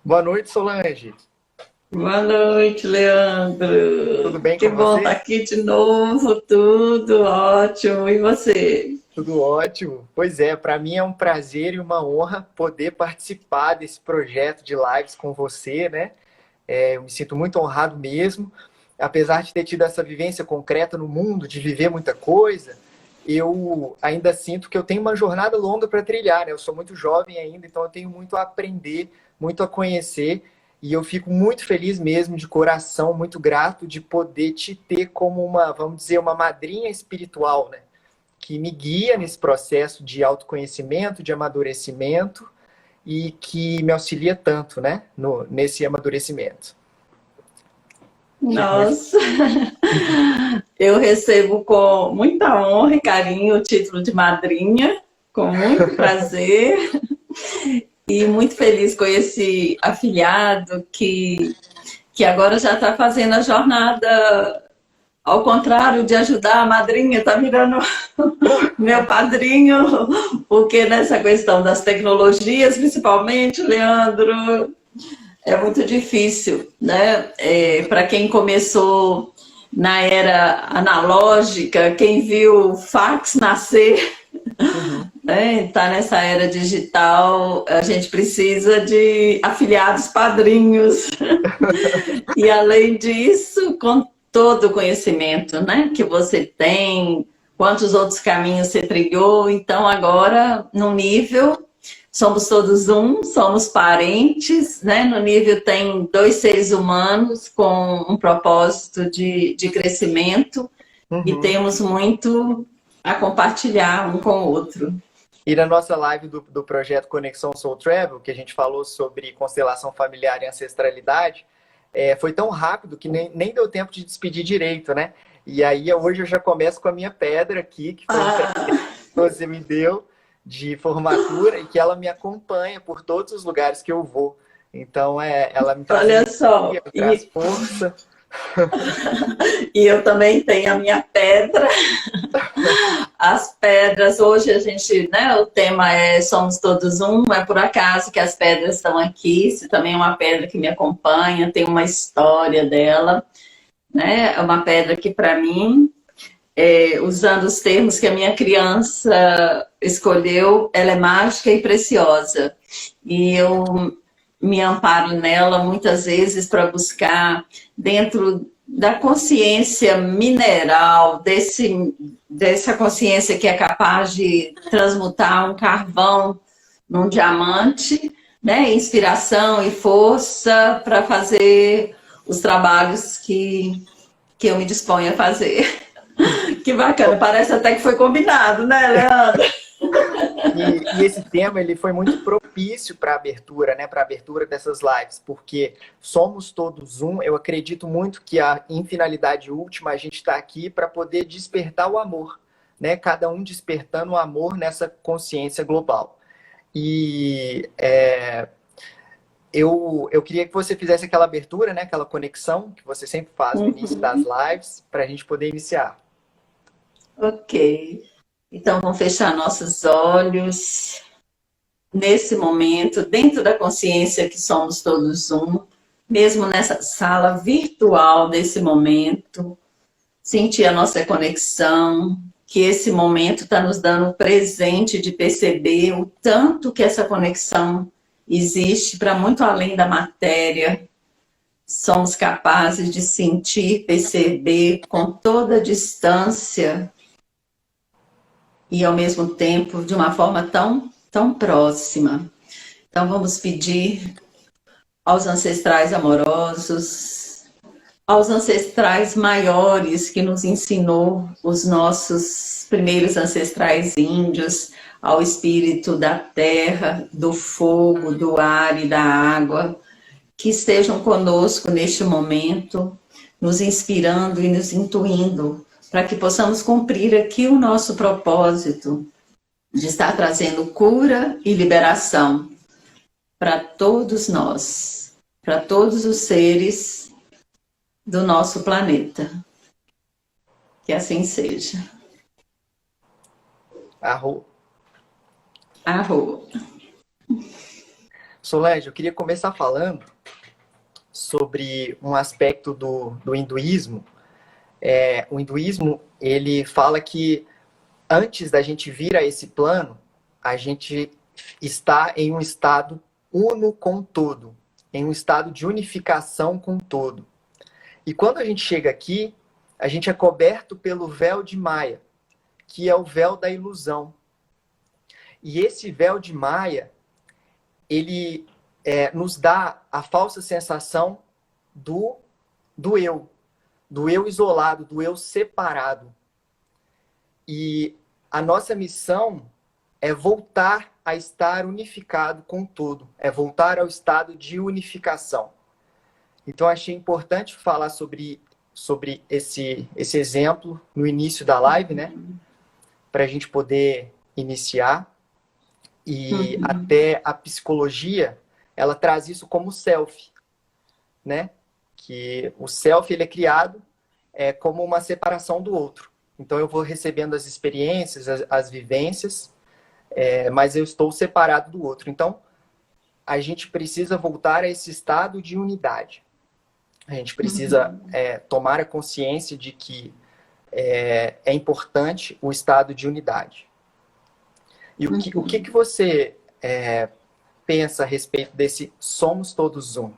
Boa noite, Solange. Boa noite, Tudo Leandro. bem Que com bom estar você? aqui de novo, tudo ótimo. E você? Tudo ótimo. Pois é, para mim é um prazer e uma honra poder participar desse projeto de lives com você, né? Eu me sinto muito honrado mesmo. Apesar de ter tido essa vivência concreta no mundo, de viver muita coisa, eu ainda sinto que eu tenho uma jornada longa para trilhar, né? Eu sou muito jovem ainda, então eu tenho muito a aprender, muito a conhecer, e eu fico muito feliz mesmo, de coração, muito grato de poder te ter como uma, vamos dizer, uma madrinha espiritual, né? Que me guia nesse processo de autoconhecimento, de amadurecimento e que me auxilia tanto, né? Nesse amadurecimento. Fico muito. Nossa, eu recebo com muita honra e carinho o título de madrinha, com muito prazer e muito feliz com esse afilhado que agora já está fazendo a jornada ao contrário de ajudar a madrinha, está virando meu padrinho, porque nessa questão das tecnologias, principalmente, Leandro, é muito difícil, né? Para quem começou na era analógica, quem viu o fax nascer, Uhum. né? Tá nessa era digital, a gente precisa de afiliados padrinhos. E além disso, com todo o conhecimento, né, que você tem, quantos outros caminhos você trilhou, então agora no nível somos todos um, somos parentes, né? No nível tem dois seres humanos com um propósito de crescimento e Uhum. temos muito a compartilhar um com o outro. E na nossa live do projeto Conexão Soul Travel, que a gente falou sobre constelação familiar e ancestralidade, foi tão rápido que nem deu tempo de despedir direito, né? E aí hoje eu já começo com a minha pedra aqui, que foi um presente Ah, que você me deu de formatura e que ela me acompanha por todos os lugares que eu vou. Então ela me traz olha energia, só, me traz força. e eu também tenho a minha pedra. As pedras, hoje a gente, né, o tema é Somos Todos Um, não é por acaso que as pedras estão aqui, isso também é uma pedra que me acompanha, tem uma história dela, né, é uma pedra que para mim, usando os termos que a minha criança escolheu, ela é mágica e preciosa, e eu me amparo nela muitas vezes para buscar dentro da consciência mineral, dessa consciência que é capaz de transmutar um carvão num diamante, né? Inspiração e força para fazer os trabalhos que eu me disponho a fazer. Que bacana, parece até que foi combinado, né, Leandro? E esse tema ele foi muito propício para a abertura, né? Para a abertura dessas lives, porque somos todos um. Eu acredito muito que em finalidade última a gente está aqui para poder despertar o amor, né? Cada um despertando o amor nessa consciência global. E eu queria que você fizesse aquela abertura, né? Aquela conexão que você sempre faz no início das Uhum. lives, para a gente poder iniciar. Ok. Então, vamos fechar nossos olhos nesse momento, dentro da consciência que somos todos um, mesmo nessa sala virtual desse momento, sentir a nossa conexão, que esse momento está nos dando o presente de perceber o tanto que essa conexão existe para muito além da matéria. Somos capazes de sentir, perceber com toda a distância e ao mesmo tempo de uma forma tão próxima. Então vamos pedir aos ancestrais amorosos, aos ancestrais maiores que nos ensinou os nossos primeiros ancestrais índios, ao espírito da terra, do fogo, do ar e da água, que estejam conosco neste momento, nos inspirando e nos intuindo, para que possamos cumprir aqui o nosso propósito de estar trazendo cura e liberação para todos nós, para todos os seres do nosso planeta. Que assim seja. Arro. Arro. Solange, eu queria começar falando sobre um aspecto do hinduísmo. O hinduísmo, ele fala que antes da gente vir a esse plano, a gente está em um estado uno com o todo, em um estado de unificação com o todo. E quando a gente chega aqui, a gente é coberto pelo véu de Maia, que é o véu da ilusão. E esse véu de Maia, ele nos dá a falsa sensação do eu isolado, do eu separado. E a nossa missão é voltar a estar unificado com o todo, é voltar ao estado de unificação. Então, achei importante falar sobre esse exemplo no início da live, né? Para a gente poder iniciar. E até a psicologia, ela traz isso como self, né? Que o self, ele é criado como uma separação do outro. Então, eu vou recebendo as experiências, as vivências, mas eu estou separado do outro. Então, a gente precisa voltar a esse estado de unidade. A gente precisa tomar a consciência de que é importante o estado de unidade. E o que você pensa a respeito desse somos todos um?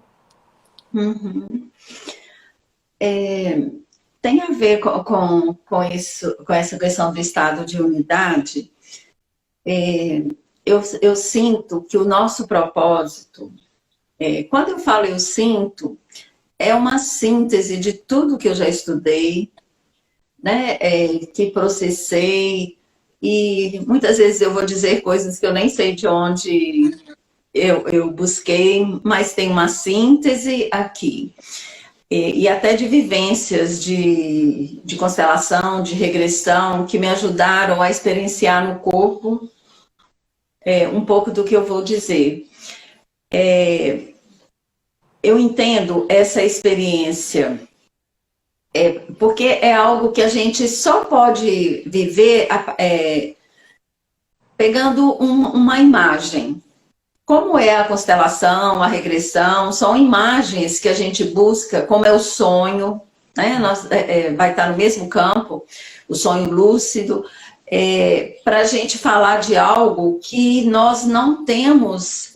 Tem a ver com isso, com essa questão do estado de unidade. Eu sinto que o nosso propósito, quando eu falo eu sinto, é uma síntese de tudo que eu já estudei, né? Que processei, e muitas vezes eu vou dizer coisas que eu nem sei de onde eu busquei, mas tem uma síntese aqui. E até de vivências de constelação, de regressão, que me ajudaram a experienciar no corpo um pouco do que eu vou dizer. Eu entendo essa experiência, porque é algo que a gente só pode viver pegando uma imagem. Como é a constelação, a regressão, são imagens que a gente busca, como é o sonho, né? Vai estar no mesmo campo, o sonho lúcido, para a gente falar de algo que nós não temos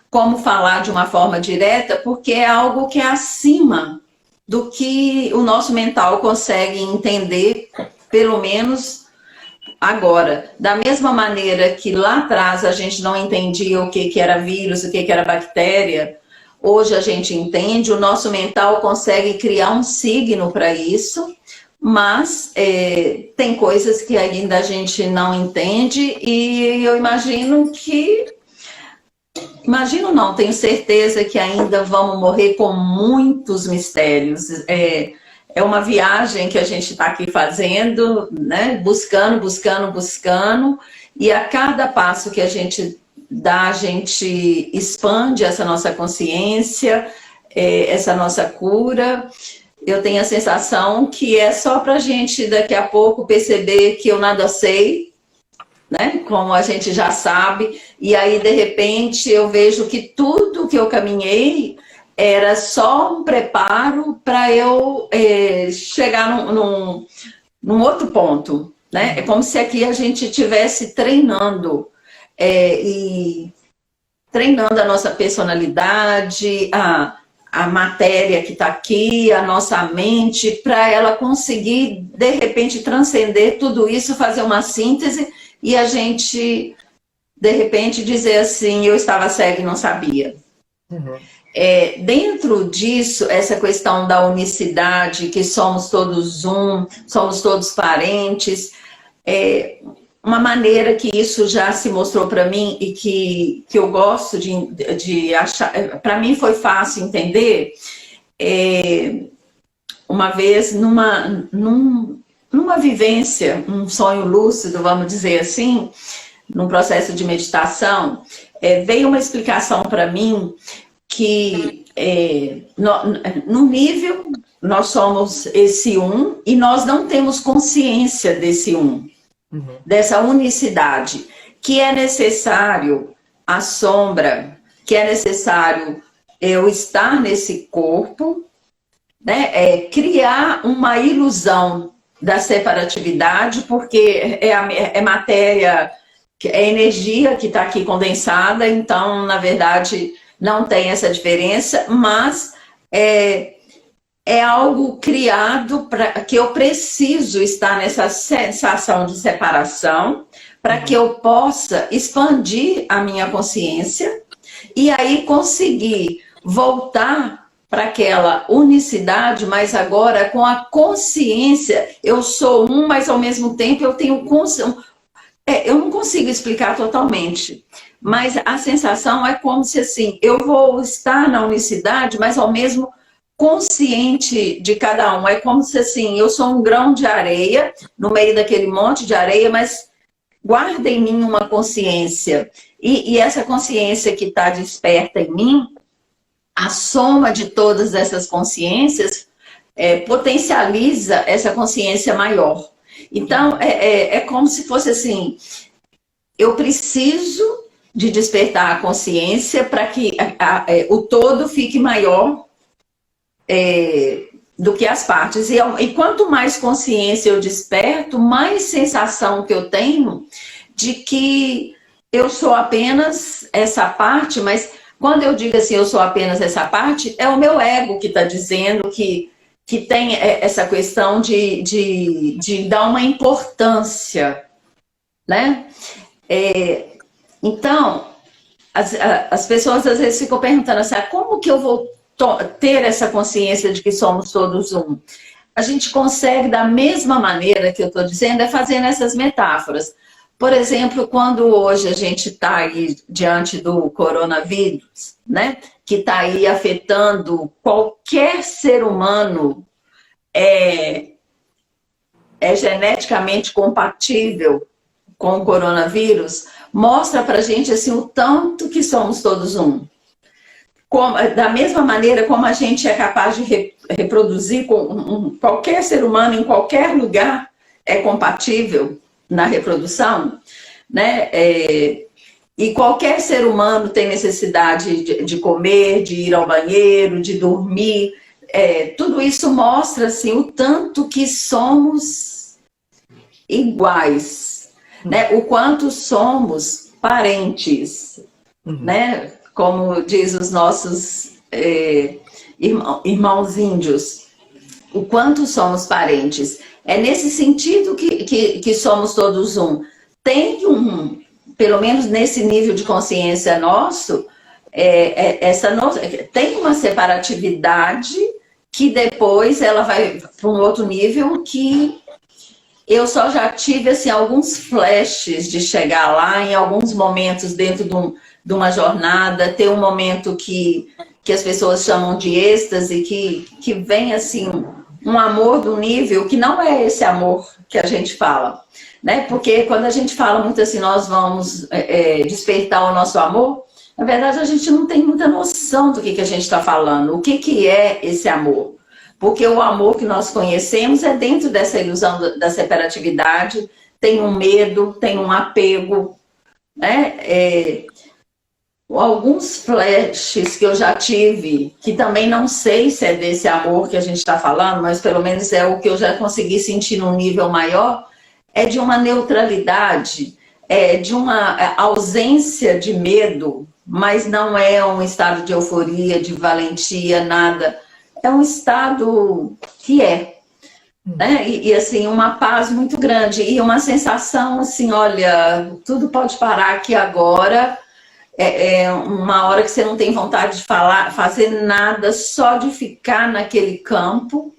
como falar de uma forma direta, porque é algo que é acima do que o nosso mental consegue entender, pelo menos agora. Da mesma maneira que lá atrás a gente não entendia o que era vírus, o que era bactéria, hoje a gente entende, o nosso mental consegue criar um signo para isso, mas tem coisas que ainda a gente não entende, e eu imagino que... Imagino não, tenho certeza que ainda vamos morrer com muitos mistérios. É uma viagem que a gente está aqui fazendo, né? Buscando, e a cada passo que a gente dá, a gente expande essa nossa consciência, essa nossa cura. Eu tenho a sensação que é só para a gente daqui a pouco perceber que eu nada sei, né? Como a gente já sabe, e aí de repente eu vejo que tudo que eu caminhei era só um preparo para eu chegar num outro ponto, né? É como se aqui a gente estivesse treinando, e treinando a nossa personalidade, a matéria que está aqui, a nossa mente, para ela conseguir, de repente, transcender tudo isso, fazer uma síntese, e a gente, de repente, dizer assim, eu estava cega e não sabia. Dentro disso, essa questão da unicidade, que somos todos um, somos todos parentes, uma maneira que isso já se mostrou para mim e que eu gosto de achar, para mim foi fácil entender, uma vez numa vivência, um sonho lúcido, vamos dizer assim, num processo de meditação, veio uma explicação para mim que no nível nós somos esse um e nós não temos consciência desse um, dessa unicidade, que é necessário a sombra que é necessário eu estar nesse corpo, né? Criar uma ilusão da separatividade, porque é matéria, é energia que está aqui condensada, então, na verdade, não tem essa diferença, mas é algo criado para que eu preciso estar nessa sensação de separação, para que eu possa expandir a minha consciência e aí conseguir voltar para aquela unicidade, mas agora com a consciência, eu sou um, mas ao mesmo tempo eu tenho consciência. Eu não consigo explicar totalmente, mas a sensação é como se assim, eu vou estar na unicidade, mas ao mesmo consciente de cada um. É como se assim, eu sou um grão de areia no meio daquele monte de areia, mas guarda em mim uma consciência. E essa consciência que está desperta em mim, a soma de todas essas consciências potencializa essa consciência maior. Então, é como se fosse assim, eu preciso de despertar a consciência para que o todo fique maior do que as partes. E quanto mais consciência eu desperto, mais sensação que eu tenho de que eu sou apenas essa parte, mas quando eu digo assim, eu sou apenas essa parte, é o meu ego que está dizendo que tem essa questão de dar uma importância, né? Então, as pessoas às vezes ficam perguntando assim, como que eu vou ter essa consciência de que somos todos um? A gente consegue, da mesma maneira que eu estou dizendo, fazendo essas metáforas. Por exemplo, quando hoje a gente está aí diante do coronavírus, né, que está aí afetando qualquer ser humano, é geneticamente compatível com o coronavírus, mostra para a gente assim, o tanto que somos todos um. Da mesma maneira como a gente é capaz de reproduzir com qualquer ser humano em qualquer lugar é compatível na reprodução, né? E qualquer ser humano tem necessidade de comer, de ir ao banheiro, de dormir. Tudo isso mostra assim, o tanto que somos iguais, né? O quanto somos parentes, né? Como diz os nossos irmãos índios, o quanto somos parentes. É nesse sentido que somos todos um. Tem pelo menos nesse nível de consciência nosso, tem uma separatividade que depois ela vai para um outro nível que eu só já tive assim, alguns flashes de chegar lá em alguns momentos dentro de uma jornada, ter um momento que as pessoas chamam de êxtase, que vem assim, um amor do nível que não é esse amor que a gente fala, né? Porque quando a gente fala muito assim, nós vamos despertar o nosso amor, na verdade a gente não tem muita noção do que a gente está falando, o que é esse amor. Porque o amor que nós conhecemos é dentro dessa ilusão da separatividade, tem um medo, tem um apego, né? Alguns flashes que eu já tive, que também não sei se é desse amor que a gente está falando, mas pelo menos é o que eu já consegui sentir num nível maior, é de uma neutralidade, de uma ausência de medo, mas não é um estado de euforia, de valentia, nada. É um estado que né? E assim, uma paz muito grande e uma sensação assim, olha, tudo pode parar aqui agora. Uma hora que você não tem vontade de fazer nada, só de ficar naquele campo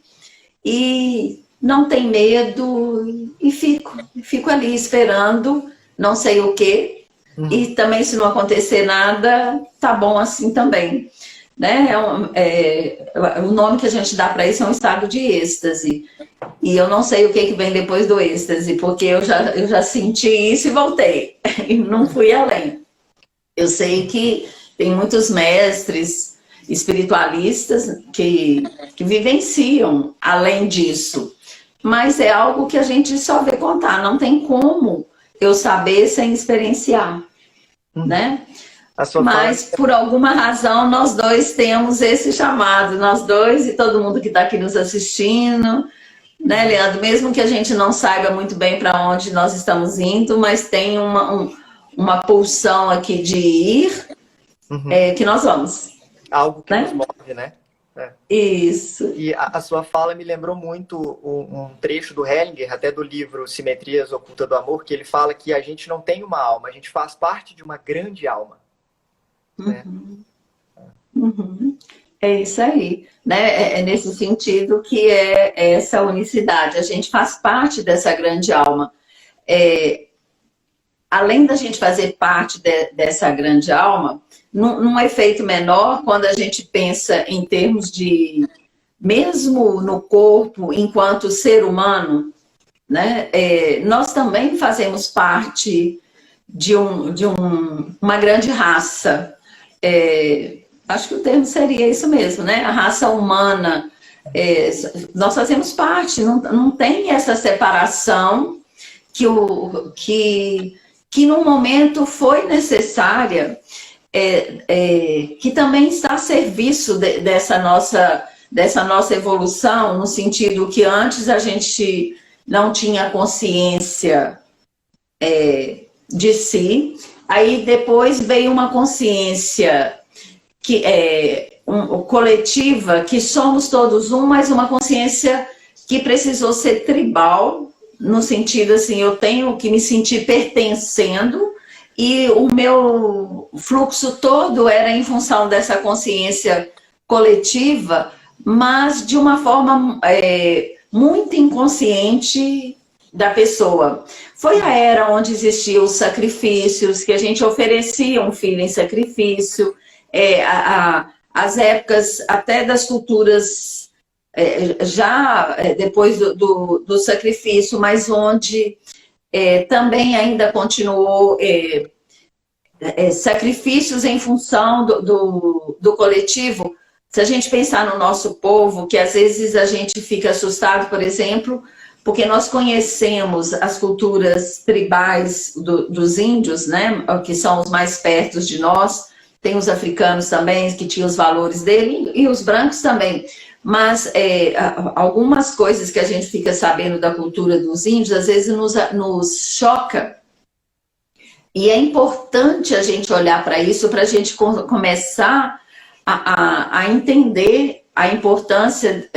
e não tem medo e fico ali esperando, não sei o quê, e também se não acontecer nada, tá bom assim também, né? O nome que a gente dá para isso é um estado de êxtase, e eu não sei o que vem depois do êxtase, porque eu já senti isso e voltei, e não fui além. Eu sei que tem muitos mestres espiritualistas que vivenciam além disso, mas é algo que a gente só vê contar, não tem como eu saber sem experienciar, né? A sua Mas, por alguma razão, nós dois temos esse chamado, nós dois e todo mundo que está aqui nos assistindo, né, Leandro? Mesmo que a gente não saiba muito bem para onde nós estamos indo, mas tem uma pulsão aqui de ir, que nós vamos. algo que Né? nos move, né? Isso. E a sua fala me lembrou muito um trecho do Hellinger, até do livro Simetrias Ocultas do Amor, que ele fala que a gente não tem uma alma, a gente faz parte de uma grande alma. Né? É isso aí, né? É nesse sentido que é essa unicidade. A gente faz parte dessa grande alma. Além da gente fazer parte dessa grande alma, num efeito menor, quando a gente pensa em termos de, mesmo no corpo, enquanto ser humano, né? Nós também fazemos parte de uma grande raça. Acho que o termo seria isso mesmo, né? A raça humana, nós fazemos parte, não tem essa separação que num momento foi necessária, que também está a serviço dessa nossa evolução, no sentido que antes a gente não tinha consciência de si, aí depois veio uma consciência coletiva, que somos todos um, mas uma consciência que precisou ser tribal, no sentido assim, eu tenho que me sentir pertencendo, e o meu fluxo todo era em função dessa consciência coletiva, mas de uma forma muito inconsciente da pessoa. Foi a era onde existiam os sacrifícios, que a gente oferecia um filho em sacrifício, as épocas até das culturas já depois do sacrifício, mas onde também ainda continuou sacrifícios em função do coletivo. Se a gente pensar no nosso povo, que às vezes a gente fica assustado, por exemplo, porque nós conhecemos as culturas tribais dos índios, né, que são os mais perto de nós, tem os africanos também, que tinham os valores dele, e os brancos também. Mas algumas coisas que a gente fica sabendo da cultura dos índios, às vezes nos choca. E é importante a gente olhar para isso, para a gente começar a entender a importância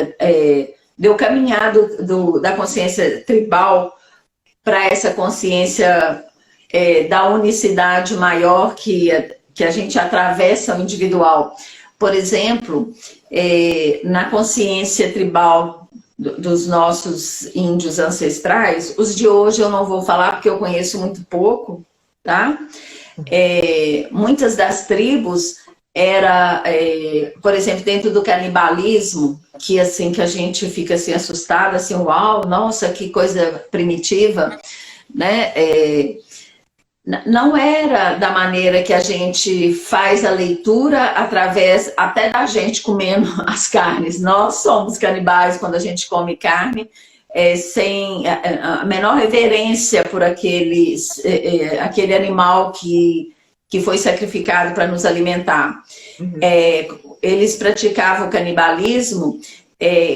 do caminhar da consciência tribal para essa consciência da unicidade maior que a gente atravessa o individual. Por exemplo, na consciência tribal dos nossos índios ancestrais, os de hoje eu não vou falar porque eu conheço muito pouco, tá? Muitas das tribos por exemplo, dentro do canibalismo, que assim que a gente fica assim assustada, assim, uau, nossa, que coisa primitiva, né? Não era da maneira que a gente faz a leitura através até da gente comendo as carnes. Nós somos canibais quando a gente come carne, sem a menor reverência por aquele animal que foi sacrificado para nos alimentar. Eles praticavam o canibalismo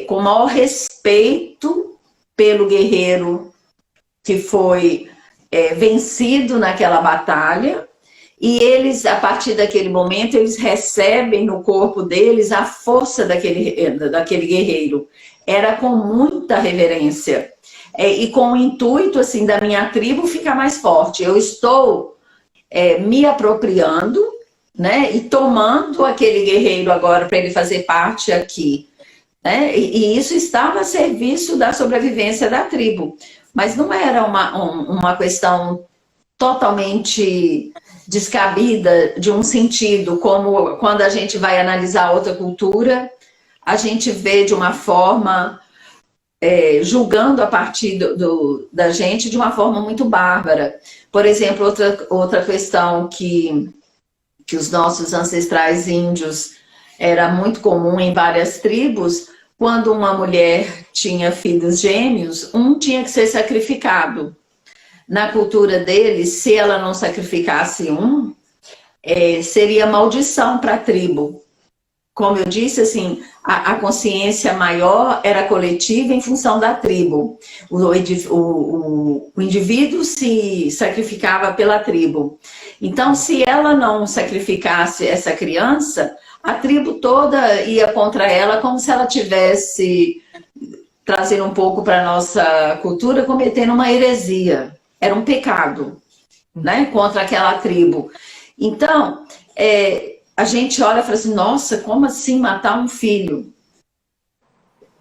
com o maior respeito pelo guerreiro que foi vencido naquela batalha, e eles, a partir daquele momento, eles recebem no corpo deles a força daquele guerreiro. Era com muita reverência, e com o intuito assim, da minha tribo ficar mais forte. Eu estou me apropriando, né, e tomando aquele guerreiro agora para ele fazer parte aqui. Né? E isso estava a serviço da sobrevivência da tribo. Mas não era uma questão totalmente descabida de um sentido, como quando a gente vai analisar outra cultura, a gente vê de uma forma, julgando a partir da gente de uma forma muito bárbara. Por exemplo, outra questão que os nossos ancestrais índios era muito comum em várias tribos, quando uma mulher tinha filhos gêmeos, um tinha que ser sacrificado. Na cultura deles, se ela não sacrificasse um, seria maldição para a tribo. Como eu disse, assim, a consciência maior era coletiva em função da tribo. O indivíduo se sacrificava pela tribo. Então, se ela não sacrificasse essa criança, a tribo toda ia contra ela, como se ela tivesse, trazendo um pouco para a nossa cultura, cometendo uma heresia. Era um pecado, né, contra aquela tribo. Então, a gente olha e fala assim, nossa, como assim matar um filho?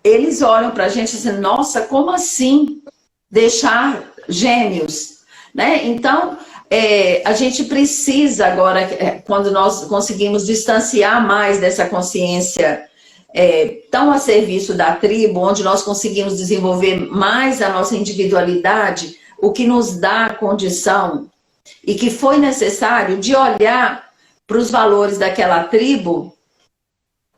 Eles olham para a gente assim, nossa, como assim deixar gêmeos? Né? Então, a gente precisa agora, quando nós conseguimos distanciar mais dessa consciência tão a serviço da tribo, onde nós conseguimos desenvolver mais a nossa individualidade, o que nos dá a condição e que foi necessário de olhar para os valores daquela tribo,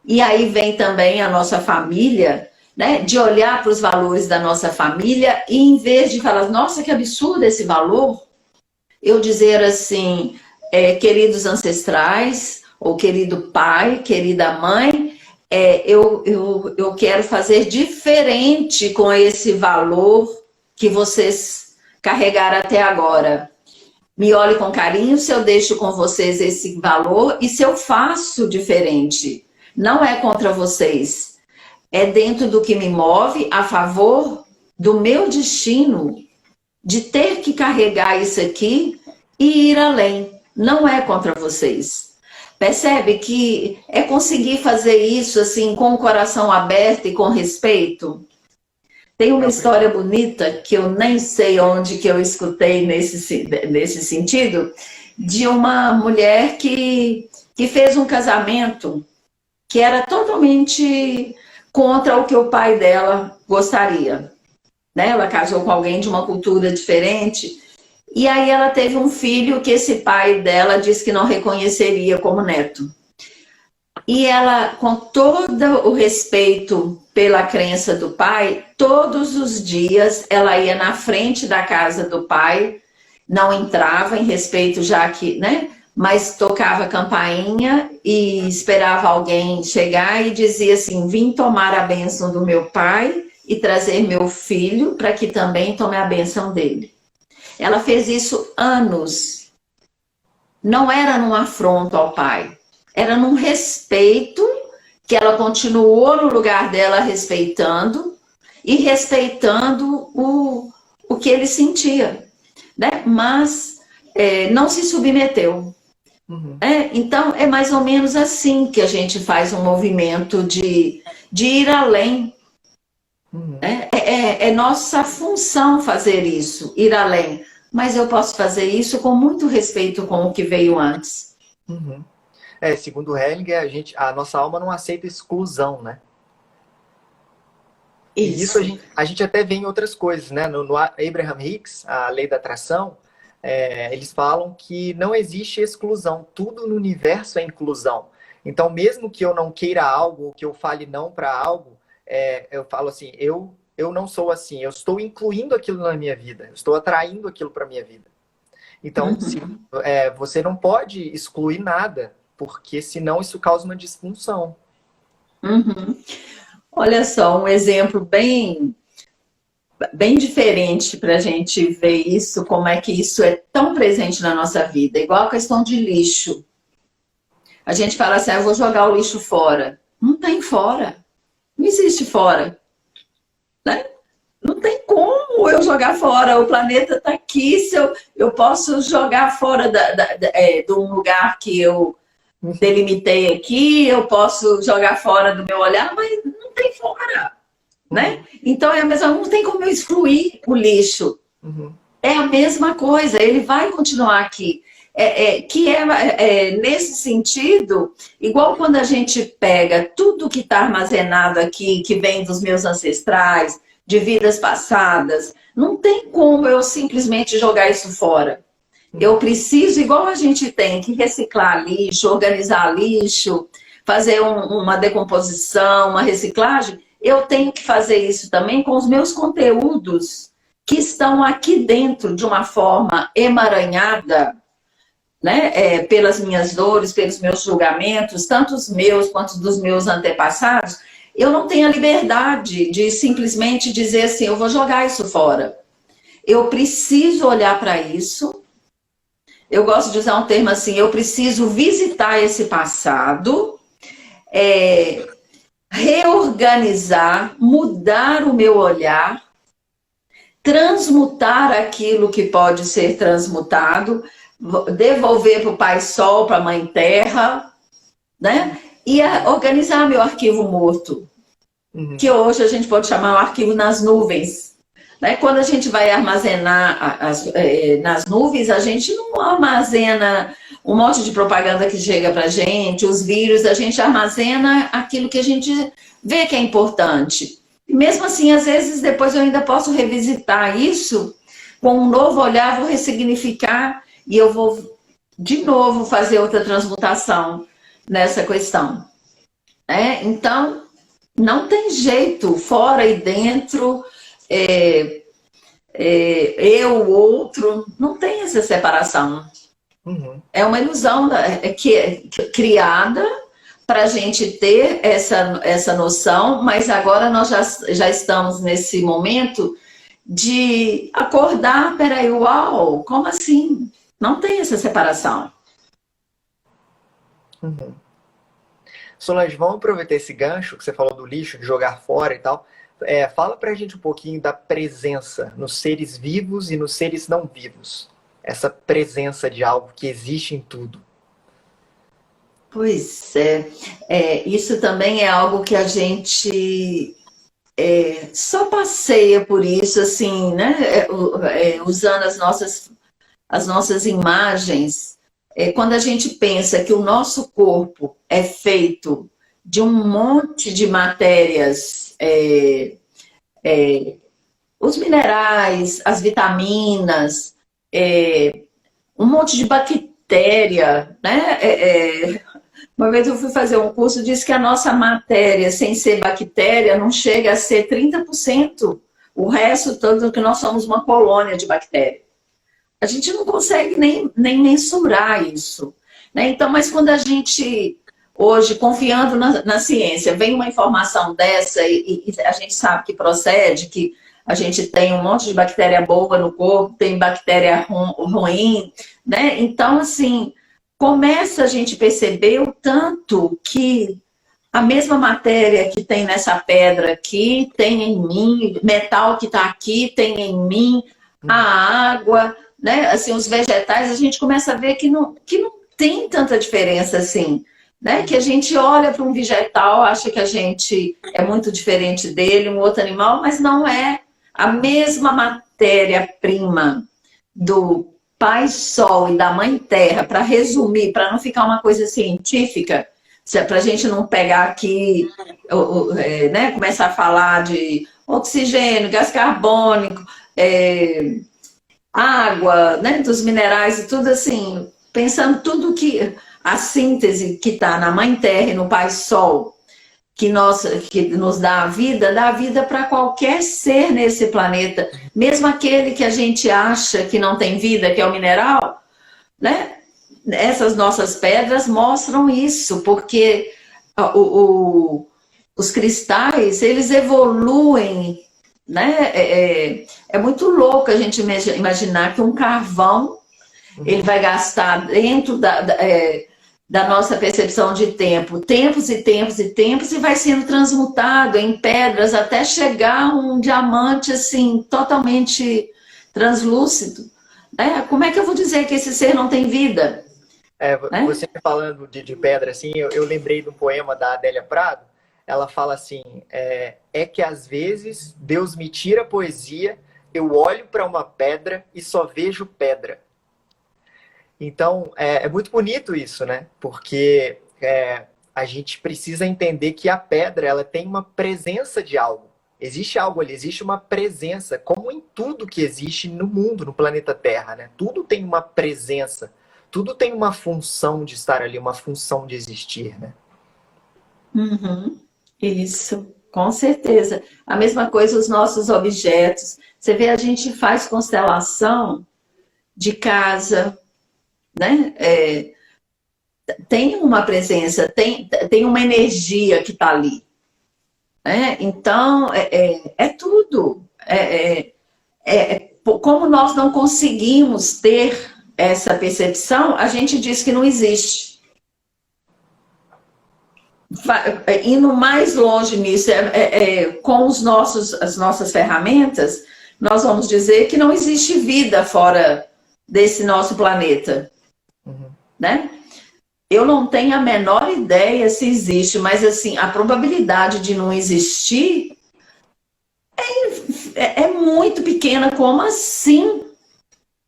e aí vem também a nossa família, né? De olhar para os valores da nossa família e em vez de falar, nossa, que absurdo esse valor, eu dizer assim, queridos ancestrais, ou querido pai, querida mãe, eu quero fazer diferente com esse valor que vocês carregaram até agora. Me olhe com carinho se eu deixo com vocês esse valor e se eu faço diferente. Não é contra vocês. É dentro do que me move a favor do meu destino de ter que carregar isso aqui e ir além. Não é contra vocês. Percebe que é conseguir fazer isso assim com o coração aberto e com respeito? Tem uma história bonita, que eu nem sei onde que eu escutei nesse sentido, de uma mulher que fez um casamento que era totalmente contra o que o pai dela gostaria. Né? Ela casou com alguém de uma cultura diferente, e aí ela teve um filho que esse pai dela disse que não reconheceria como neto. E ela, com todo o respeito pela crença do pai, todos os dias ela ia na frente da casa do pai, não entrava em respeito já que, né? Mas tocava campainha e esperava alguém chegar e dizia assim, vim tomar a bênção do meu pai e trazer meu filho para que também tome a bênção dele. Ela fez isso anos. Não era num afronto ao pai. Era num respeito que ela continuou no lugar dela respeitando e respeitando o que ele sentia, né? Mas não se submeteu. Uhum. Então, é mais ou menos assim que a gente faz um movimento de ir além. Uhum. É nossa função fazer isso, ir além. Mas eu posso fazer isso com muito respeito com o que veio antes. Uhum. Segundo Hellinger, a nossa alma não aceita exclusão, né? E isso a gente até vê em outras coisas, né? No Abraham Hicks, a lei da atração, eles falam que não existe exclusão, tudo no universo é inclusão. Então, mesmo que eu não queira algo, que eu fale não para algo, eu falo assim, eu não sou assim, eu estou incluindo aquilo na minha vida, eu estou atraindo aquilo para a minha vida. Então, você não pode excluir nada, porque senão isso causa uma disfunção. Uhum. Olha só, um exemplo bem diferente para a gente ver isso, como é que isso é tão presente na nossa vida. Igual a questão de lixo. A gente fala assim, eu vou jogar o lixo fora. Não tem fora. Não existe fora. Né? Não tem como eu jogar fora. O planeta está aqui. Se eu posso jogar fora de um lugar que eu delimitei aqui, eu posso jogar fora do meu olhar, mas não tem fora. Né? Então, não tem como eu excluir o lixo. Uhum. É a mesma coisa, ele vai continuar aqui. Nesse sentido, igual quando a gente pega tudo que está armazenado aqui, que vem dos meus ancestrais, de vidas passadas, não tem como eu simplesmente jogar isso fora. Eu preciso, igual a gente tem que reciclar lixo, organizar lixo, fazer uma decomposição, uma reciclagem, eu tenho que fazer isso também com os meus conteúdos que estão aqui dentro de uma forma emaranhada, né, pelas minhas dores, pelos meus julgamentos, tanto os meus quanto dos meus antepassados, eu não tenho a liberdade de simplesmente dizer assim, eu vou jogar isso fora. Eu preciso olhar para isso. Eu gosto de usar um termo assim, eu preciso visitar esse passado, reorganizar, mudar o meu olhar, transmutar aquilo que pode ser transmutado, devolver para o Pai Sol, para a Mãe Terra, né? E organizar meu arquivo morto, que hoje a gente pode chamar um arquivo nas nuvens. Né? Quando a gente vai armazenar nas nuvens, a gente não armazena um monte de propaganda que chega para a gente, os vírus, a gente armazena aquilo que a gente vê que é importante. E mesmo assim, às vezes, depois eu ainda posso revisitar isso com um novo olhar, vou ressignificar e eu vou, de novo, fazer outra transmutação nessa questão. Então, não tem jeito, fora e dentro, eu, o outro, não tem essa separação. É uma ilusão que é criada para a gente ter essa noção, mas agora nós já estamos nesse momento de acordar, peraí, uau, como assim? Não tem essa separação. Solange, vamos aproveitar esse gancho que você falou do lixo, de jogar fora e tal. Fala pra gente um pouquinho da presença nos seres vivos e nos seres não vivos. Essa presença de algo que existe em tudo. Pois isso também é algo que a gente só passeia por isso, assim, né? Usando as nossas imagens. Quando a gente pensa que o nosso corpo é feito de um monte de matérias, os minerais, as vitaminas, um monte de bactéria, né? Uma vez eu fui fazer um curso, disse que a nossa matéria, sem ser bactéria, não chega a ser 30%. O resto todo que nós somos uma colônia de bactérias. A gente não consegue nem mensurar isso. Né? Então, mas quando a gente, hoje, confiando na ciência, vem uma informação dessa e a gente sabe que procede, que a gente tem um monte de bactéria boa no corpo, tem bactéria ruim, né? Então, assim, começa a gente perceber o tanto que a mesma matéria que tem nessa pedra aqui, tem em mim, metal que está aqui, tem em mim, a água, né? Assim, os vegetais, a gente começa a ver que não tem tanta diferença assim, né? Que a gente olha para um vegetal, acha que a gente é muito diferente dele, um outro animal, mas não é a mesma matéria-prima do Pai Sol e da Mãe Terra, para resumir, para não ficar uma coisa científica, para a gente não pegar aqui, né, começar a falar de oxigênio, gás carbônico, água, né, dos minerais e tudo assim, pensando tudo que a síntese que está na Mãe Terra e no Pai Sol, que nos dá a vida para qualquer ser nesse planeta, mesmo aquele que a gente acha que não tem vida, que é o mineral, né? Essas nossas pedras mostram isso, porque os cristais, eles evoluem, né? É muito louco a gente imaginar que um carvão, ele vai gastar dentro da nossa percepção de tempo, tempos e tempos e tempos, e vai sendo transmutado em pedras até chegar a um diamante assim, totalmente translúcido. Como é que eu vou dizer que esse ser não tem vida? Você falando de pedra, assim, eu lembrei de um poema da Adélia Prado. Ela fala assim, que às vezes Deus me tira a poesia, eu olho para uma pedra e só vejo pedra. Então, é muito bonito isso, né? Porque a gente precisa entender que a pedra, ela tem uma presença de algo. Existe algo ali, existe uma presença, como em tudo que existe no mundo, no planeta Terra, né? Tudo tem uma presença, tudo tem uma função de estar ali, uma função de existir, né? Isso, com certeza. A mesma coisa os nossos objetos. Você vê, a gente faz constelação de casa, né? Tem uma presença, tem uma energia que está ali. Né? Então, é tudo. Como nós não conseguimos ter essa percepção, a gente diz que não existe. Indo mais longe nisso, com as nossas ferramentas, nós vamos dizer que não existe vida fora desse nosso planeta. Uhum. Né? Eu não tenho a menor ideia se existe, mas assim, a probabilidade de não existir é muito pequena. Como assim?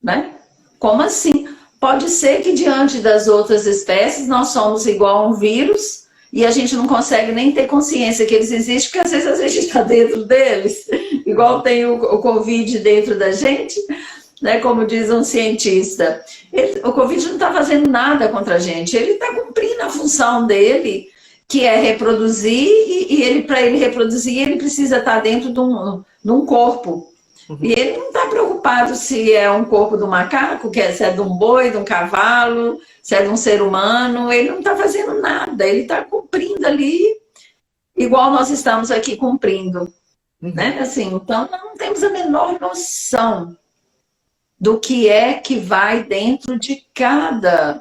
Né? Como assim? Pode ser que diante das outras espécies nós somos igual a um vírus e a gente não consegue nem ter consciência que eles existem, porque às vezes a gente está dentro deles, igual tem o Covid dentro da gente, né? Como diz um cientista. O Covid não está fazendo nada contra a gente, ele está cumprindo a função dele, que é reproduzir, e para ele reproduzir, ele precisa estar dentro de um corpo. E ele não está preocupado se é um corpo do macaco, se é de um boi, de um cavalo, se é de um ser humano. Ele não está fazendo nada, ele está cumprindo ali, igual nós estamos aqui cumprindo. Né? Assim, então, não temos a menor noção do que é que vai dentro de cada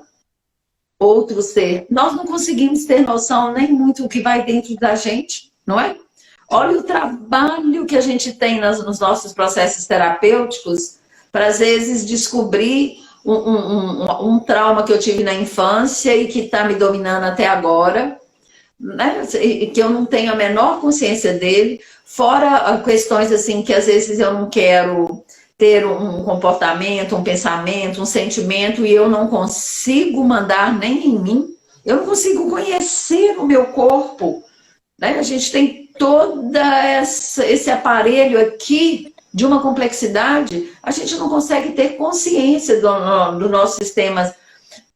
outro ser. Nós não conseguimos ter noção nem muito do que vai dentro da gente, não é? Olha o trabalho que a gente tem nos nossos processos terapêuticos para, às vezes, descobrir um trauma que eu tive na infância e que está me dominando até agora, né? E que eu não tenho a menor consciência dele, fora questões assim que, às vezes, eu não quero ter um comportamento, um pensamento, um sentimento, e eu não consigo mandar nem em mim, eu não consigo conhecer o meu corpo. Né? A gente tem todo esse aparelho aqui de uma complexidade, a gente não consegue ter consciência do nosso sistema.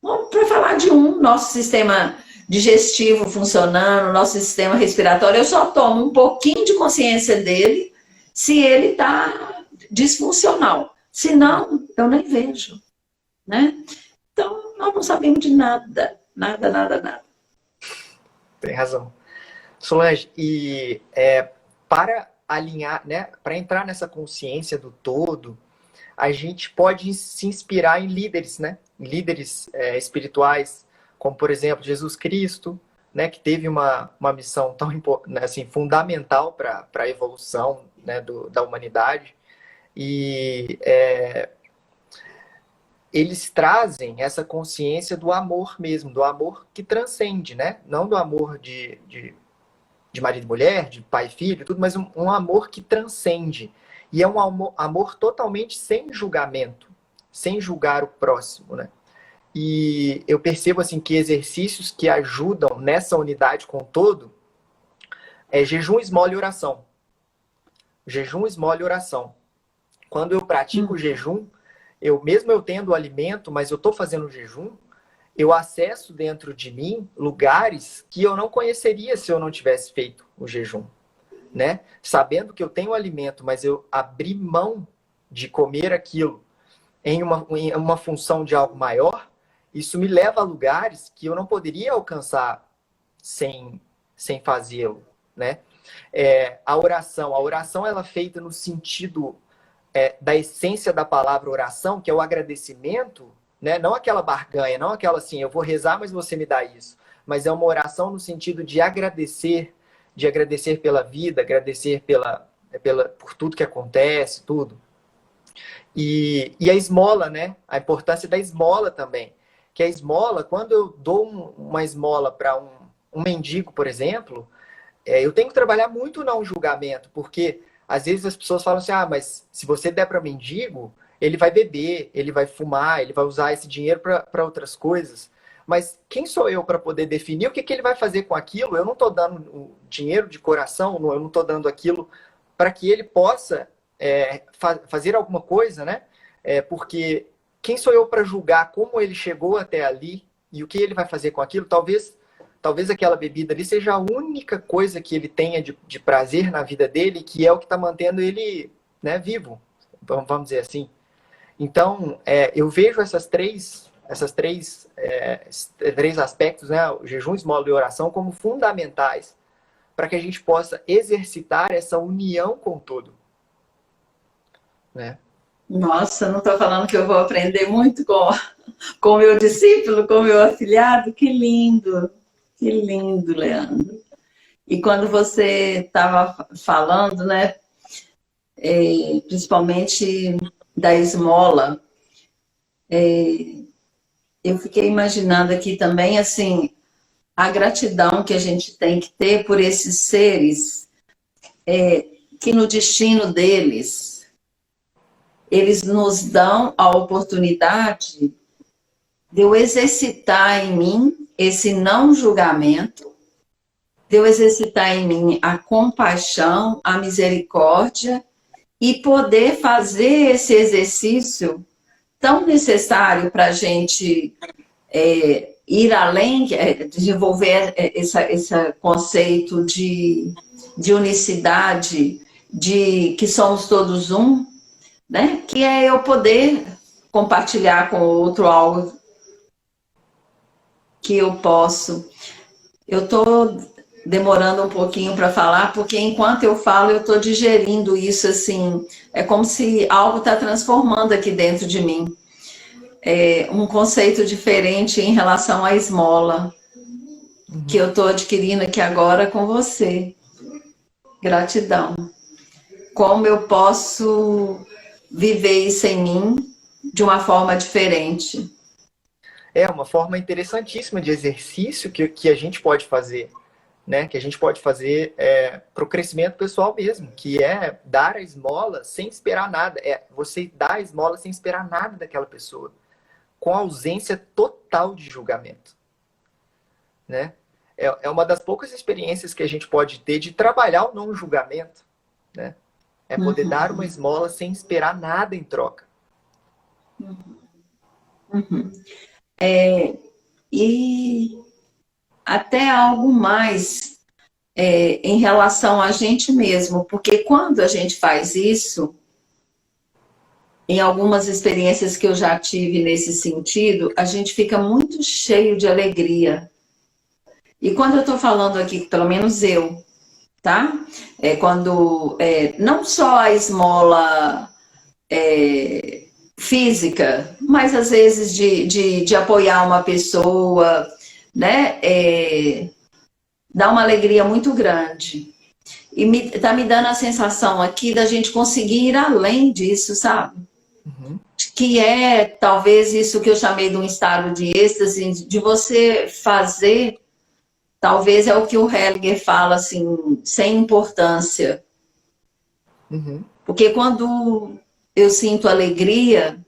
Para falar de nosso sistema digestivo funcionando, nosso sistema respiratório, eu só tomo um pouquinho de consciência dele se ele está disfuncional. Se não, eu nem vejo. Né? Então, nós não sabemos de nada. Nada, nada, nada. Tem razão. Solange, e para alinhar, né, para entrar nessa consciência do todo, a gente pode se inspirar em líderes, né? Líderes espirituais, como, por exemplo, Jesus Cristo, né, que teve uma missão tão assim, fundamental para a evolução, né, da humanidade. E eles trazem essa consciência do amor mesmo, do amor que transcende, né? Não do amor de marido e mulher, de pai e filho, tudo, mas um amor que transcende. E é um amor totalmente sem julgamento, sem julgar o próximo, né? E eu percebo assim que exercícios que ajudam nessa unidade com o todo é jejum, esmola e oração. Jejum, esmola e oração. Quando eu pratico o jejum, mesmo eu tendo o alimento, mas eu estou fazendo o jejum, eu acesso dentro de mim lugares que eu não conheceria se eu não tivesse feito o jejum, né? Sabendo que eu tenho alimento, mas eu abri mão de comer aquilo em uma função de algo maior, isso me leva a lugares que eu não poderia alcançar sem fazê-lo, né? A oração ela é feita no sentido da essência da palavra oração, que é o agradecimento, né? Não aquela barganha, não aquela assim, eu vou rezar, mas você me dá isso. Mas é uma oração no sentido de agradecer pela vida, agradecer por tudo que acontece, tudo. E a esmola, né? A importância da esmola também. Que a esmola, quando eu dou uma esmola para um mendigo, por exemplo, eu tenho que trabalhar muito não julgamento, porque às vezes as pessoas falam assim, mas se você der para mendigo, ele vai beber, ele vai fumar, ele vai usar esse dinheiro para outras coisas. Mas quem sou eu para poder definir o que ele vai fazer com aquilo? Eu não estou dando o dinheiro de coração, eu não estou dando aquilo para que ele possa fazer alguma coisa, né? Porque quem sou eu para julgar como ele chegou até ali e o que ele vai fazer com aquilo? Talvez aquela bebida ali seja a única coisa que ele tenha de prazer na vida dele, que é o que está mantendo ele, né, vivo, vamos dizer assim. Então, eu vejo essas três essas três aspectos, né, o jejum, esmola e oração, como fundamentais para que a gente possa exercitar essa união com o todo, né? Nossa, não estou falando que eu vou aprender muito com o meu discípulo, com o meu afilhado? Que lindo, Leandro. E quando você estava falando, né, principalmente da esmola, eu fiquei imaginando aqui também, assim, a gratidão que a gente tem que ter por esses seres que no destino deles, eles nos dão a oportunidade de eu exercitar em mim esse não julgamento, de eu exercitar em mim a compaixão, a misericórdia e poder fazer esse exercício tão necessário para a gente ir além, desenvolver esse conceito de unicidade, de que somos todos um, né? Que é eu poder compartilhar com o outro algo que eu posso. Eu estou demorando um pouquinho para falar, porque enquanto eu falo, eu estou digerindo isso assim. É como se algo está transformando aqui dentro de mim. Um conceito diferente em relação à esmola, que eu estou adquirindo aqui agora com você. Gratidão. Como eu posso viver isso em mim de uma forma diferente? É uma forma interessantíssima de exercício que a gente pode fazer, né? Que a gente pode fazer para o crescimento pessoal mesmo, que é dar a esmola sem esperar nada. É você dar a esmola sem esperar nada daquela pessoa, com ausência total de julgamento, né? É uma das poucas experiências que a gente pode ter de trabalhar o não julgamento, né? É poder dar uma esmola sem esperar nada em troca. E até algo mais em relação a gente mesmo, porque quando a gente faz isso, em algumas experiências que eu já tive nesse sentido, a gente fica muito cheio de alegria. E quando eu estou falando aqui, pelo menos eu, tá? Não só a esmola física, mas às vezes de apoiar uma pessoa, né? Dá uma alegria muito grande. E tá me dando a sensação aqui da gente conseguir ir além disso, sabe? Uhum. Que é talvez isso que eu chamei de um estado de êxtase, de você fazer, talvez é o que o Hellinger fala assim, sem importância. Uhum. Porque quando eu sinto alegria,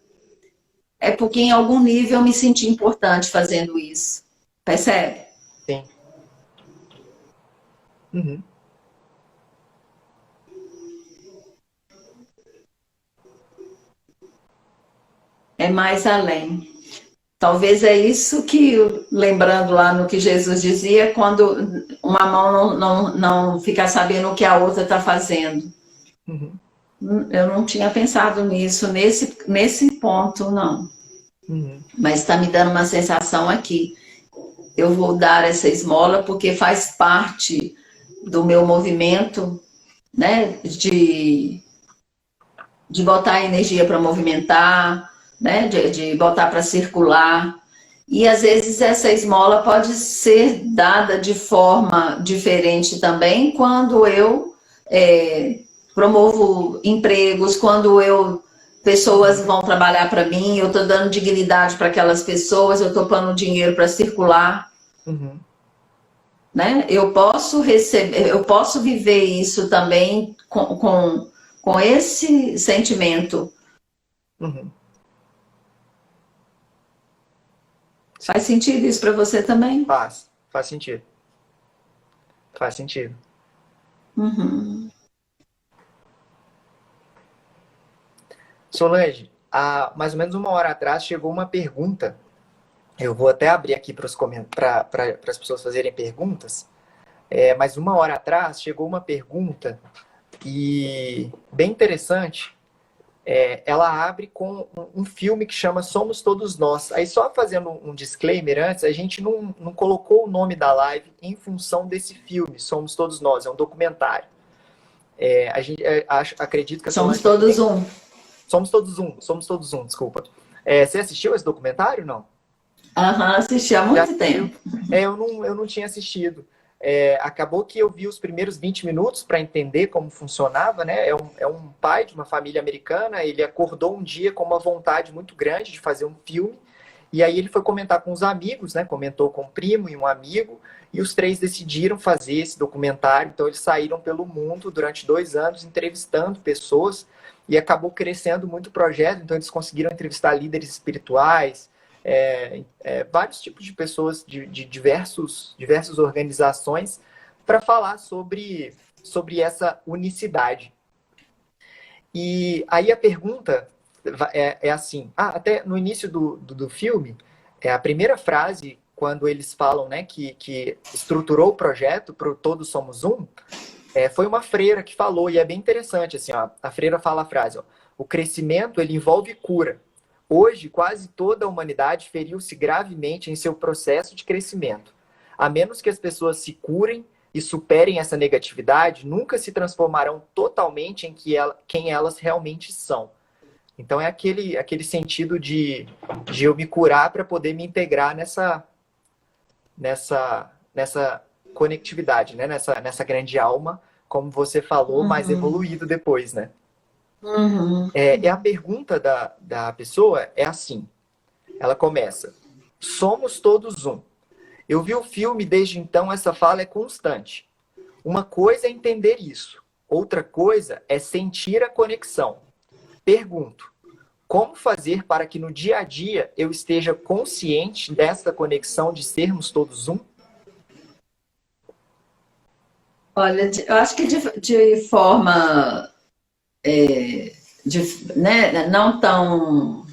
é porque em algum nível eu me senti importante fazendo isso. Percebe? Sim. Uhum. É mais além. Talvez é isso que, lembrando lá no que Jesus dizia, quando uma mão não ficar sabendo o que a outra está fazendo. Uhum. Eu não tinha pensado nisso, nesse ponto, não. Uhum. Mas está me dando uma sensação aqui. Eu vou dar essa esmola porque faz parte do meu movimento, né? De botar energia para movimentar, né? De botar para circular. E às vezes essa esmola pode ser dada de forma diferente também quando eu promovo empregos, quando pessoas vão trabalhar para mim, eu estou dando dignidade para aquelas pessoas, eu estou pondo dinheiro para circular, Uhum. né? Eu posso receber, eu posso viver isso também com esse sentimento. Uhum. Faz Sim. sentido isso para você também? Faz sentido. Faz sentido. Uhum. Solange, há mais ou menos uma hora atrás chegou uma pergunta. Eu vou até abrir aqui para as pessoas fazerem perguntas. Mas uma hora atrás chegou uma pergunta e bem interessante ela abre com um filme que chama Somos Todos Nós. Aí só fazendo um disclaimer antes, a gente não colocou o nome da live em função desse filme, Somos Todos Nós, é um documentário. A gente acredito que... Somos todos um. Somos Todos um, desculpa. Você assistiu esse documentário, não? Aham, assisti há muito tempo. Eu não tinha assistido. Acabou que eu vi os primeiros 20 minutos para entender como funcionava, né? É um pai de uma família americana, ele acordou um dia com uma vontade muito grande de fazer um filme, e aí ele foi comentar com os amigos, né? Comentou com um primo e um amigo, e os três decidiram fazer esse documentário. Então eles saíram pelo mundo durante 2 anos entrevistando pessoas, e acabou crescendo muito o projeto. Então eles conseguiram entrevistar líderes espirituais, vários tipos de pessoas de diversas organizações para falar sobre essa unicidade. E aí a pergunta é assim, até no início do filme, a primeira frase, quando eles falam, né, que estruturou o projeto para o Todos Somos Um, foi uma freira que falou, e é bem interessante, assim, ó, a freira fala a frase, ó, o crescimento ele envolve cura. Hoje, quase toda a humanidade feriu-se gravemente em seu processo de crescimento. A menos que as pessoas se curem e superem essa negatividade, nunca se transformarão totalmente em quem elas realmente são. Então é aquele sentido de eu me curar para poder me integrar nessa conectividade, né? nessa grande alma, como você falou, mais evoluído depois, né? A pergunta da pessoa é assim, ela começa, somos todos um. Eu vi o filme, desde então essa fala é constante. Uma coisa é entender isso, outra coisa é sentir a conexão. Pergunto, como fazer para que no dia a dia eu esteja consciente dessa conexão de sermos todos um? Olha, eu acho que de forma né, não tão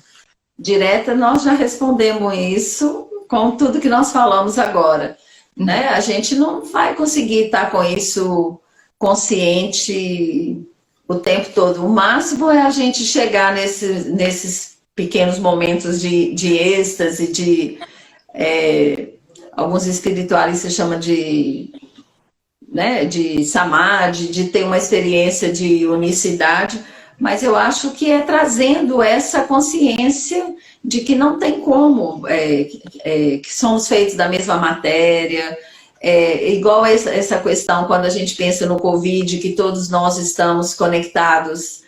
direta, nós já respondemos isso com tudo que nós falamos agora. Né? A gente não vai conseguir estar com isso consciente o tempo todo. O máximo é a gente chegar nesses pequenos momentos de êxtase, alguns espiritualistas chamam né, de samadhi, de ter uma experiência de unicidade, mas eu acho que é trazendo essa consciência de que não tem como, que somos feitos da mesma matéria, igual essa questão quando a gente pensa no Covid, que todos nós estamos conectados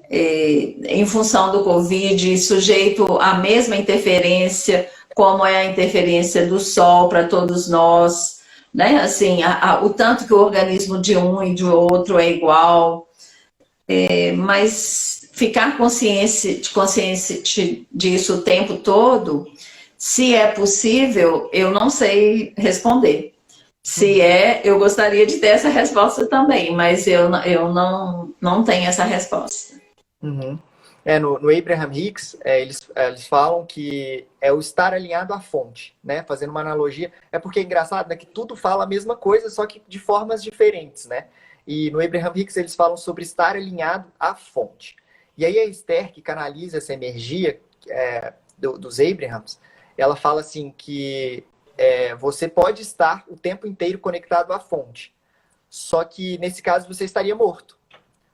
em função do Covid, sujeito à mesma interferência, como é a interferência do Sol para todos nós, né? Assim, o tanto que o organismo de um e de outro é igual, mas ficar consciente disso o tempo todo, se é possível, eu não sei responder. Se eu gostaria de ter essa resposta também, mas eu não tenho essa resposta. Uhum. No Abraham Hicks, eles falam que é o estar alinhado à fonte, né? Fazendo uma analogia. Porque é engraçado, né? Que tudo fala a mesma coisa, só que de formas diferentes, né? E no Abraham Hicks eles falam sobre estar alinhado à fonte. E aí a Esther, que canaliza essa energia dos Abrahams, ela fala assim que você pode estar o tempo inteiro conectado à fonte. Só que nesse caso você estaria morto.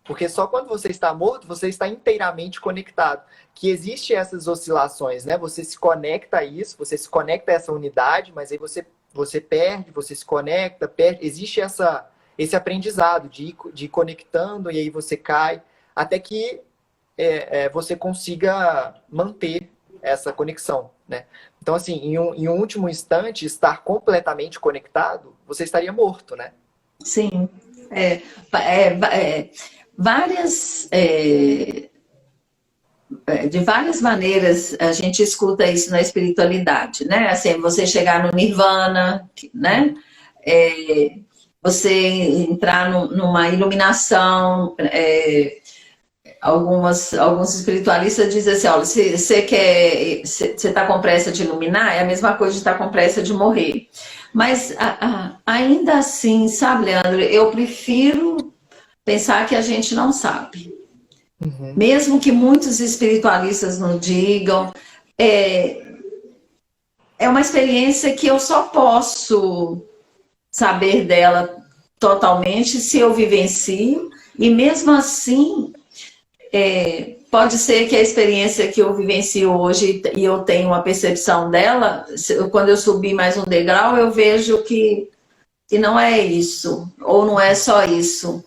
Porque só quando você está morto, você está inteiramente conectado. Que existe essas oscilações, né? Você se conecta a isso, você se conecta a essa unidade, mas aí você perde, você se conecta, perde. Existe esse aprendizado de ir conectando e aí você cai, até que você consiga manter essa conexão, né? Então, assim, em um último instante, estar completamente conectado, você estaria morto, né? Sim. De várias maneiras a gente escuta isso na espiritualidade, né? Assim, você chegar no nirvana, né? Você entrar numa iluminação. Alguns espiritualistas dizem assim, olha, se você está com pressa de iluminar, é a mesma coisa de estar com pressa de morrer. Mas ainda assim, sabe, Leandro, eu prefiro pensar que a gente não sabe. Uhum. Mesmo que muitos espiritualistas não digam, é, é uma experiência que eu só posso saber dela totalmente se eu vivencio, e mesmo assim, pode ser que a experiência que eu vivencio hoje e eu tenho uma percepção dela, quando eu subir mais um degrau, eu vejo que não é isso, ou não é só isso.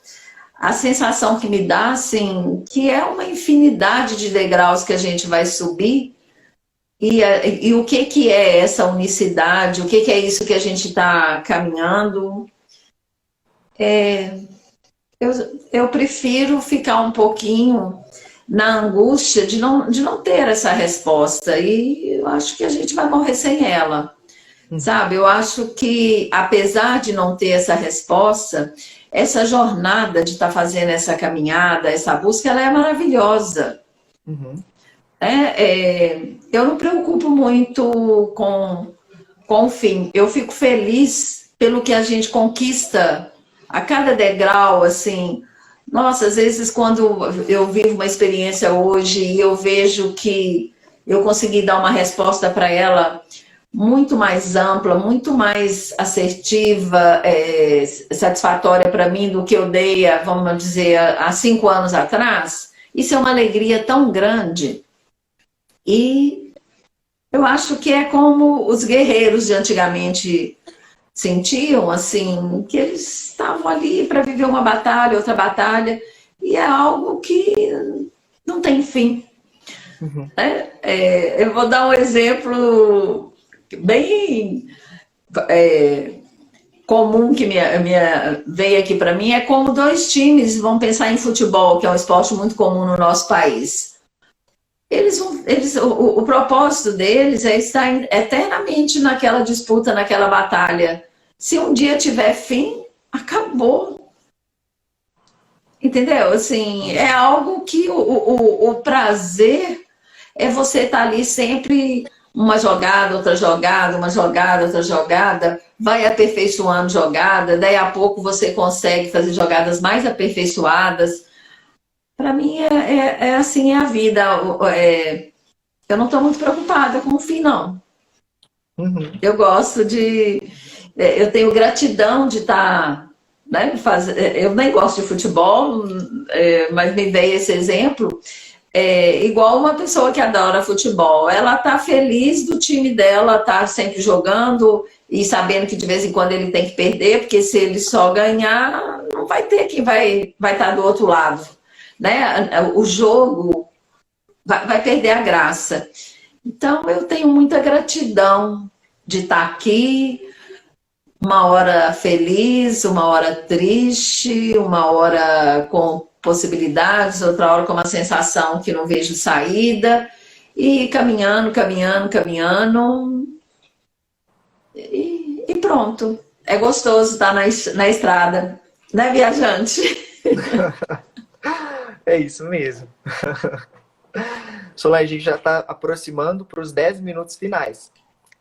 A sensação que me dá, assim, que é uma infinidade de degraus que a gente vai subir, e o que, que é essa unicidade, o que, que é isso que a gente está caminhando. Eu, eu prefiro ficar um pouquinho na angústia de não ter essa resposta, e eu acho que a gente vai morrer sem ela. Uhum. Sabe, eu acho que, apesar de não ter essa resposta, essa jornada de estar fazendo essa caminhada, essa busca, ela é maravilhosa. Uhum. Eu não me preocupo muito com o fim. Eu fico feliz pelo que a gente conquista a cada degrau, assim. Nossa, às vezes quando eu vivo uma experiência hoje e eu vejo que eu consegui dar uma resposta para ela muito mais ampla, muito mais assertiva, satisfatória para mim do que eu dei, vamos dizer, há 5 anos atrás, isso é uma alegria tão grande. E eu acho que é como os guerreiros de antigamente sentiam, assim, que eles estavam ali para viver uma batalha, outra batalha, e é algo que não tem fim. Uhum. Eu vou dar um exemplo bem comum que veio aqui para mim, é como dois times vão pensar em futebol, que é um esporte muito comum no nosso país. O propósito deles é estar eternamente naquela disputa, naquela batalha. Se um dia tiver fim, acabou. Entendeu? Assim, é algo que o prazer é você estar ali sempre uma jogada, outra jogada, uma jogada, outra jogada, vai aperfeiçoando jogada, daí a pouco você consegue fazer jogadas mais aperfeiçoadas. Para mim é assim é a vida. Eu não estou muito preocupada com o fim, não. Uhum. Eu gosto de. Eu tenho gratidão de estar. Né, eu nem gosto de futebol, mas me veio esse exemplo. Igual uma pessoa que adora futebol, ela tá feliz do time dela, tá sempre jogando e sabendo que de vez em quando ele tem que perder, porque se ele só ganhar, não vai ter quem vai estar do outro lado, né? O jogo vai perder a graça. Então eu tenho muita gratidão de estar aqui, uma hora feliz, uma hora triste, uma hora com possibilidades, outra hora com uma sensação que não vejo saída, e caminhando, caminhando, caminhando, e pronto. É gostoso estar na estrada, né, viajante? É isso mesmo. Solange, a gente já está aproximando para os 10 minutos finais.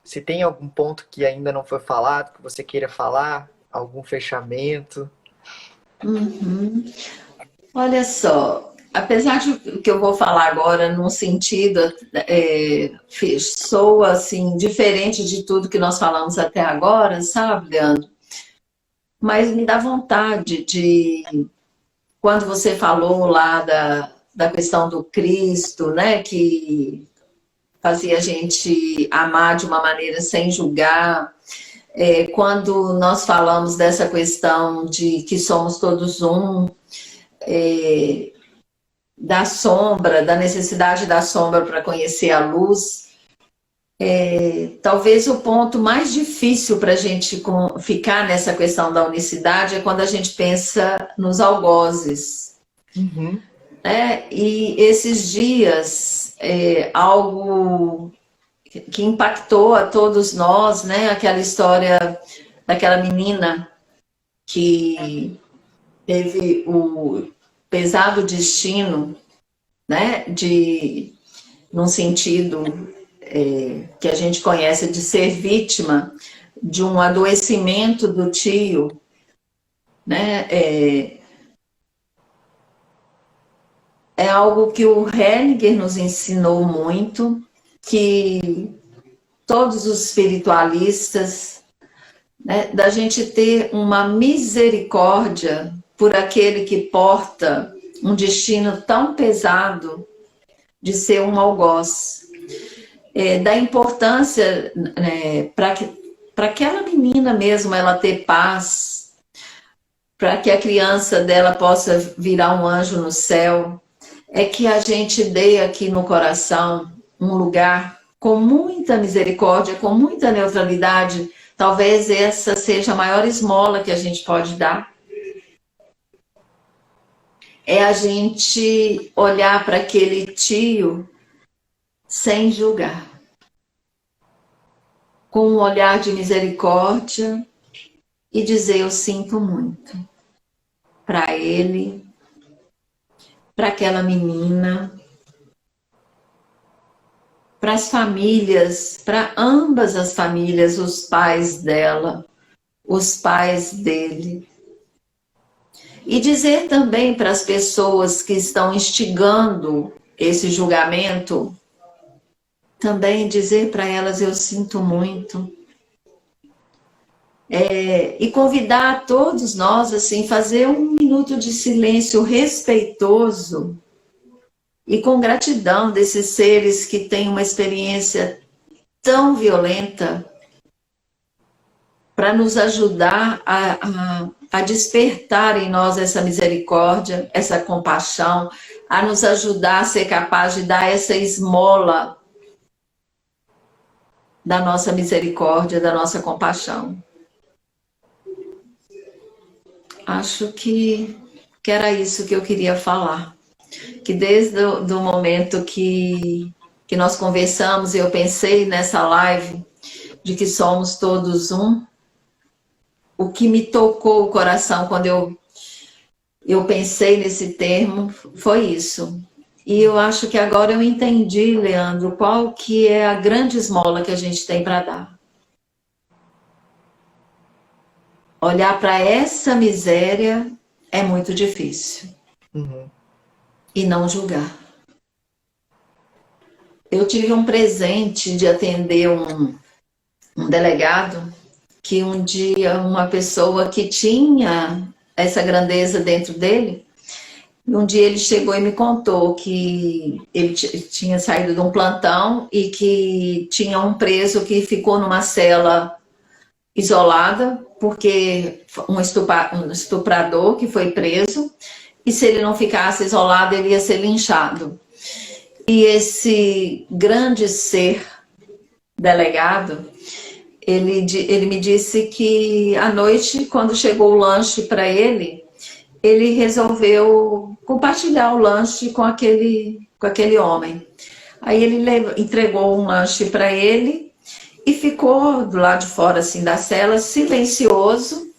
Se tem algum ponto que ainda não foi falado, que você queira falar, algum fechamento. Uhum. Olha só, apesar de que eu vou falar agora num sentido soa assim diferente de tudo que nós falamos até agora, sabe, Leandro? Mas me dá vontade de quando você falou lá da questão do Cristo, né, que fazia a gente amar de uma maneira sem julgar. Quando nós falamos dessa questão de que somos todos um, da sombra, da necessidade da sombra para conhecer a luz. Talvez o ponto mais difícil para a gente ficar nessa questão da unicidade é quando a gente pensa nos algozes. Uhum. Né? E esses dias, algo que impactou a todos nós, né? Aquela história daquela menina que teve o pesado destino, né? Num sentido que a gente conhece de ser vítima de um adoecimento do tio, né? é algo que o Hellinger nos ensinou muito, que todos os espiritualistas, né, da gente ter uma misericórdia por aquele que porta um destino tão pesado de ser um algoz. Da importância, né, para aquela menina mesmo ela ter paz, para que a criança dela possa virar um anjo no céu, é que a gente dê aqui no coração um lugar com muita misericórdia, com muita neutralidade. Talvez essa seja a maior esmola que a gente pode dar. É a gente olhar para aquele tio sem julgar, com um olhar de misericórdia e dizer: eu sinto muito, para ele, para aquela menina, para as famílias, para ambas as famílias, os pais dela, os pais dele. E dizer também para as pessoas que estão instigando esse julgamento, também dizer para elas: eu sinto muito. E convidar todos nós, assim, fazer um minuto de silêncio respeitoso e com gratidão desses seres que têm uma experiência tão violenta para nos ajudar a despertar em nós essa misericórdia, essa compaixão, a nos ajudar a ser capaz de dar essa esmola da nossa misericórdia, da nossa compaixão. Acho que era isso que eu queria falar. Que desde o momento que nós conversamos, eu pensei nessa live de que somos todos um, o que me tocou o coração quando eu pensei nesse termo foi isso. E eu acho que agora eu entendi, Leandro, qual que é a grande esmola que a gente tem para dar. Olhar para essa miséria é muito difícil. Uhum. E não julgar. Eu tive um presente de atender um delegado que um dia uma pessoa que tinha essa grandeza dentro dele, um dia ele chegou e me contou que ele tinha saído de um plantão e que tinha um preso que ficou numa cela isolada, porque um estuprador que foi preso, e se ele não ficasse isolado, ele ia ser linchado. E esse grande ser delegado, ele me disse que à noite, quando chegou o lanche para ele resolveu compartilhar o lanche com aquele homem. Aí ele entregou um lanche para ele e ficou do lado de fora assim, da cela, silencioso,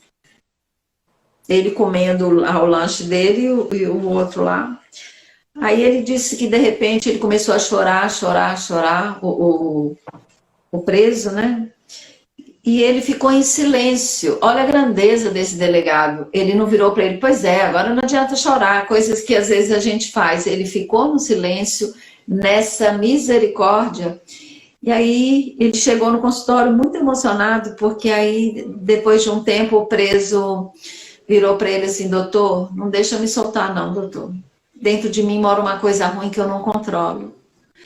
ele comendo o lanche dele e o outro lá. Aí ele disse que de repente ele começou a chorar, o preso, né? E ele ficou em silêncio. Olha a grandeza desse delegado. Ele não virou para ele: pois é, agora não adianta chorar, coisas que às vezes a gente faz. Ele ficou no silêncio, nessa misericórdia. E aí ele chegou no consultório muito emocionado, porque aí, depois de um tempo, o preso virou para ele assim: doutor, não deixa me soltar não, doutor. Dentro de mim mora uma coisa ruim que eu não controlo.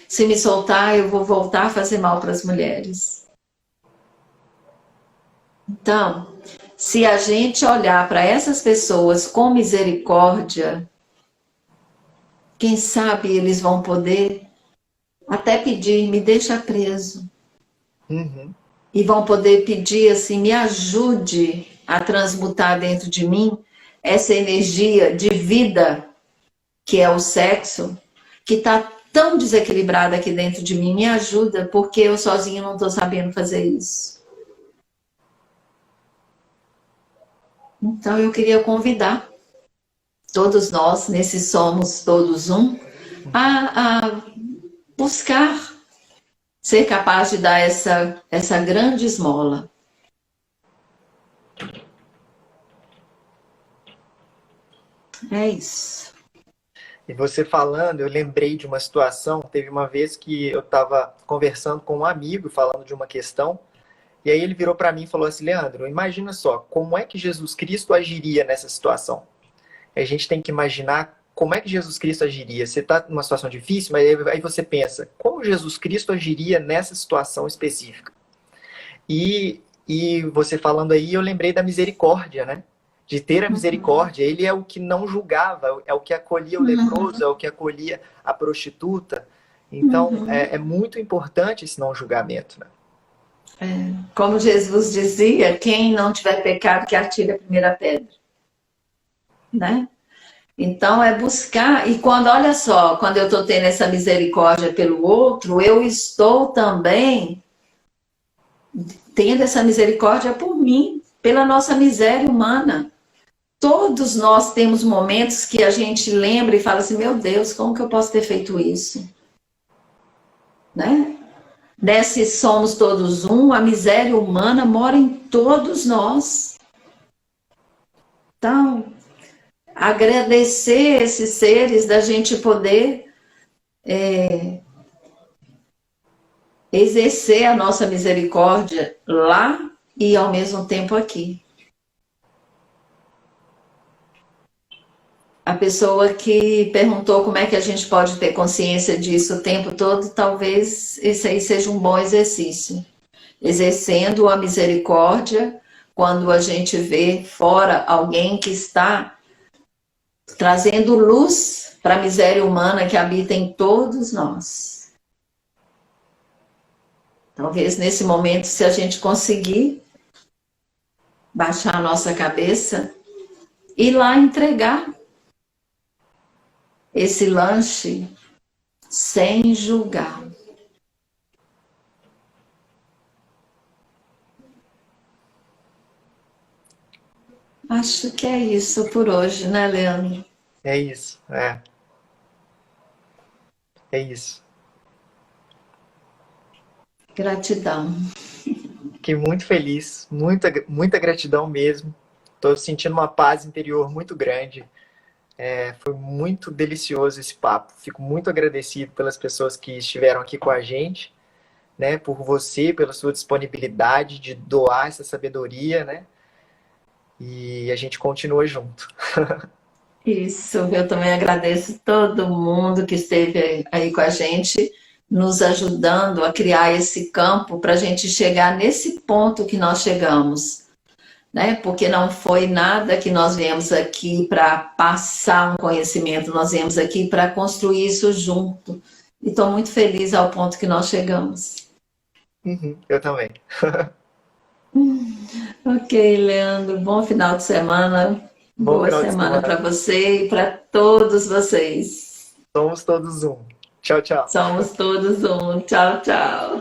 Se me soltar, eu vou voltar a fazer mal para as mulheres. Então, se a gente olhar para essas pessoas com misericórdia, quem sabe eles vão poder até pedir: me deixa preso. Uhum. E vão poder pedir assim: me ajude a transmutar dentro de mim essa energia de vida que é o sexo, que está tão desequilibrada aqui dentro de mim. Me ajuda, porque eu sozinho não estou sabendo fazer isso. Então eu queria convidar todos nós, nesse Somos Todos Um, a buscar ser capaz de dar essa grande esmola. É isso. E você falando, eu lembrei de uma situação. Teve uma vez que eu estava conversando com um amigo, falando de uma questão, e aí ele virou para mim e falou assim: Leandro, imagina só, como é que Jesus Cristo agiria nessa situação? A gente tem que imaginar como é que Jesus Cristo agiria. Você está numa situação difícil, mas aí você pensa, como Jesus Cristo agiria nessa situação específica? E você falando aí, eu lembrei da misericórdia, né? De ter a misericórdia. Ele é o que não julgava, é o que acolhia o leproso, é o que acolhia a prostituta. Então, é muito importante esse não julgamento, né? Como Jesus dizia, quem não tiver pecado que atire a primeira pedra, né? Então é buscar, e quando, olha só, quando eu estou tendo essa misericórdia pelo outro, eu estou também tendo essa misericórdia por mim, pela nossa miséria humana. Todos nós temos momentos que a gente lembra e fala assim, meu Deus, como que eu posso ter feito isso? Né? Nesse somos todos um, a miséria humana mora em todos nós. Então, agradecer esses seres da gente poder exercer a nossa misericórdia lá e ao mesmo tempo aqui. A pessoa que perguntou como é que a gente pode ter consciência disso o tempo todo, talvez esse aí seja um bom exercício. Exercendo a misericórdia quando a gente vê fora alguém que está trazendo luz para a miséria humana que habita em todos nós. Talvez nesse momento, se a gente conseguir baixar a nossa cabeça e ir lá entregar esse lanche sem julgar. Acho que é isso por hoje, né, Leandro? É isso, é. É isso. Gratidão. Fiquei muito feliz, muita gratidão mesmo. Estou sentindo uma paz interior muito grande. Foi muito delicioso esse papo. Fico muito agradecido pelas pessoas que estiveram aqui com a gente, né? Por você, pela sua disponibilidade de doar essa sabedoria, né? E a gente continua junto. Isso, eu também agradeço todo mundo que esteve aí com a gente, nos ajudando a criar esse campo para a gente chegar nesse ponto que nós chegamos, né? Porque não foi nada que nós viemos aqui para passar um conhecimento, nós viemos aqui para construir isso junto. E estou muito feliz ao ponto que nós chegamos. Eu também. Ok, Leandro, bom final de semana. Bom Boa final de semana para semana. você e para todos vocês. Somos todos um. Tchau, tchau. Somos todos um. Tchau, tchau.